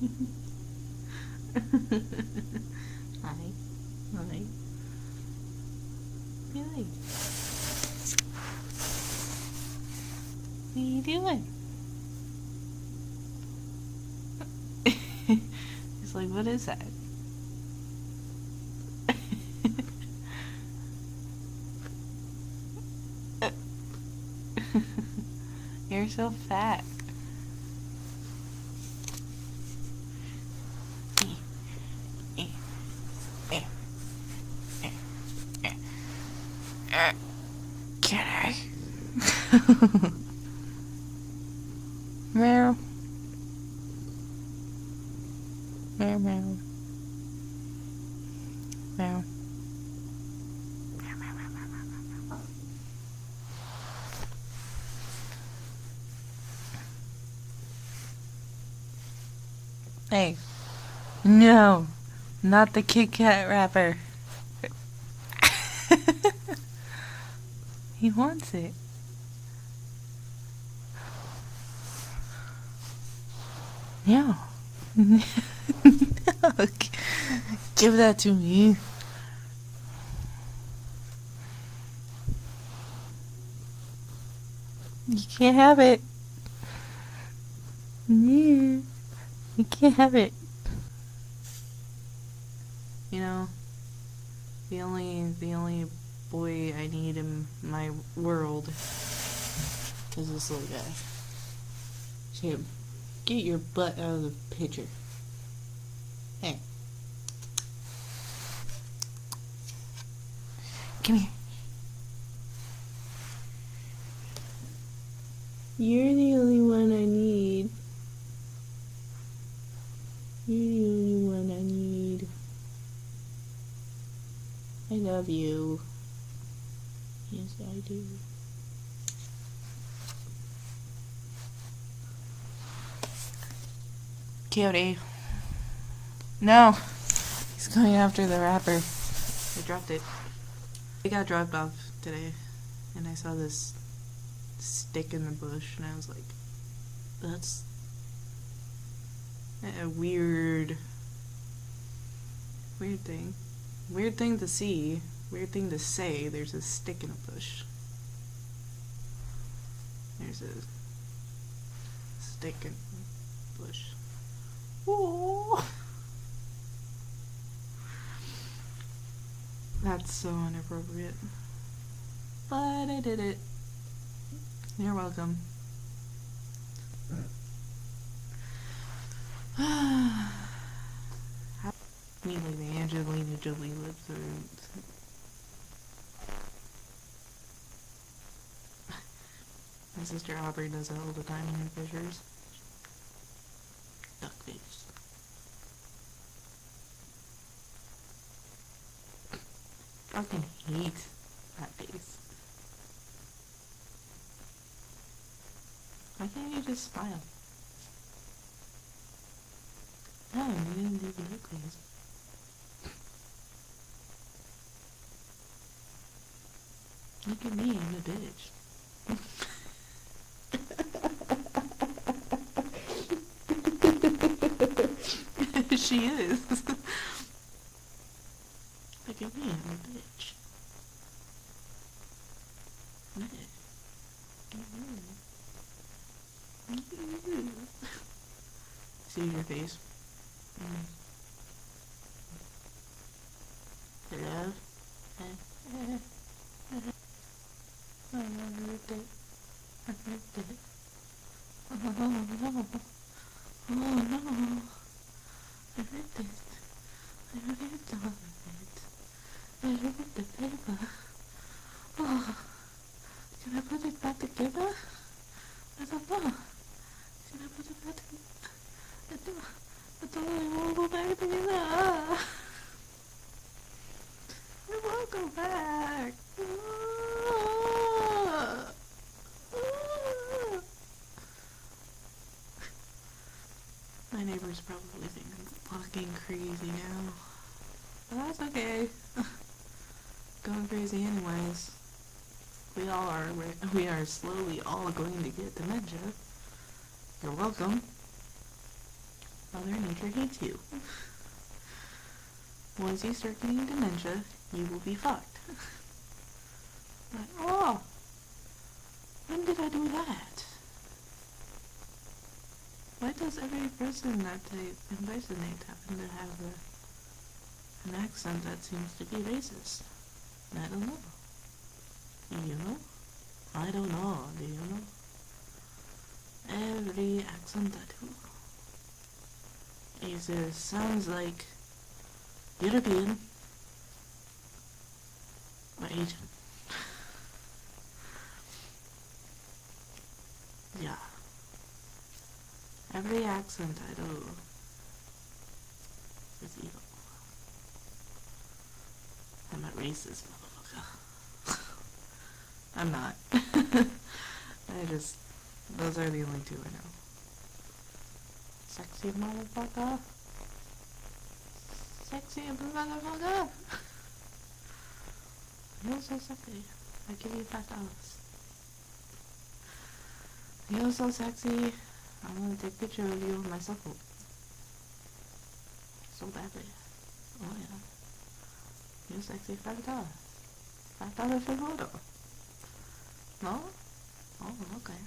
Hi. Hi. Really? What are you doing? He's like, what is that? You're so fat. Can I? Meow. Meow, meow. Meow. Hey. No. Not the Kit Kat wrapper. He wants it. No. No. Give that to me. You can't have it. Yeah. You can't have it. You know, the only boy I need in my world is this little guy. Jim, get your butt out of the picture. Hey. Come here. You're the only one I need. You're the only one I need. I love you. Yes, I do. Coyote. No. He's going after the wrapper. I dropped it. I got dropped off today, and I saw this stick in the bush, and I was like, that's a weird thing. Weird thing to see. Weird thing to say. There's a stick in a bush. There's a stick in a bush. Ooh. That's so inappropriate. But I did it. You're welcome. Me like the Angelina Jolie lip through. My sister Aubrey does that all the time in her pictures. Duck face. Fucking hate that face. Why can't you just smile? No, you didn't do the duck face. Look at me, I'm a bitch. She is. Look at me, I'm a bitch. See your face. Hello? I heard it. I heard it. Oh no. Oh no. I heard it. I heard all of it. I heard the paper. Oh, can I put it back together? I don't know. Can I put it back together? I don't want to go back together. I won't go back. My neighbors probably think I'm fucking crazy now. But that's okay. Going crazy anyways. We all are. We are slowly all going to get dementia. You're welcome. Mother Nature hates you. Once you start getting dementia, you will be fucked. Like, oh, when did I do that? Why does every person that I impersonate happen to have an accent that seems to be racist? I don't know. You know? I don't know. Do you know? Every accent I do either sounds like European or Asian. Yeah. Every accent I do is evil. I'm a racist motherfucker. I'm not. Those are the only two I know. Sexy motherfucker. Sexy motherfucker. You're so sexy. I give you $5. You're so sexy. I'm gonna take a picture of you on my cell phone. So badly. Oh yeah. You're sexy. $5. $5 for a photo. No? Oh, okay.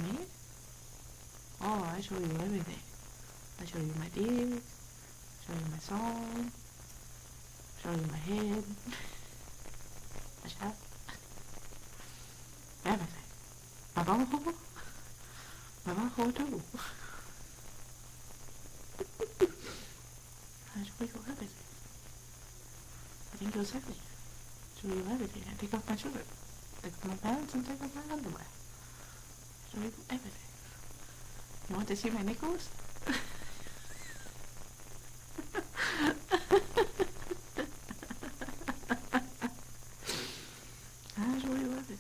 Me? Oh, I show you everything. I show you my dick. Show you my song. Show you my head. My shaft. Everything. My butthole. My butthole too. I show you everything. I think you're sexy. Show you everything. I take off my shirt. Take off my pants and take off my underwear. Show you everything. You want to see my nipples? I'll show you everything.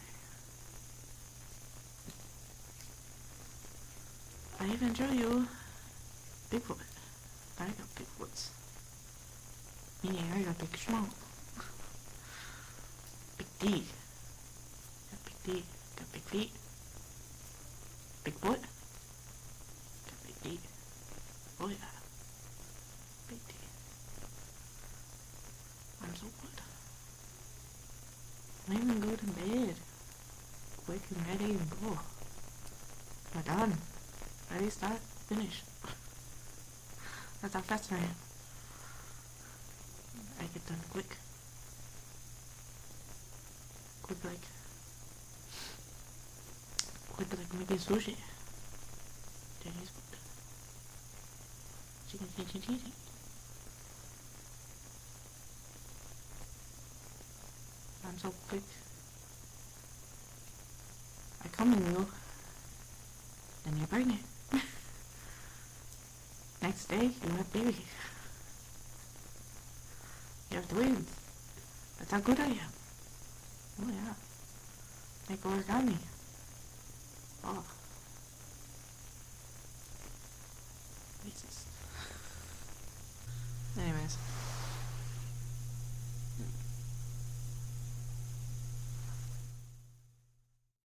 I even show you Bigfoot. I got Bigfoots. Meaning I got big schmuck. Big D. Got big D. Got big feet. Big foot. Got big D. Oh yeah. Big D. I'm so good. I even go to bed. Quick and ready and go. We're done. Ready, start, finish. That's how fast I am. I get done quick. Quick like making sushi. Chinese food. Chicken. I'm so quick. I come in you, then you're pregnant. Next day, you have baby. You have twins. That's how good I am. Oh yeah. Make origami. Oh. Racist.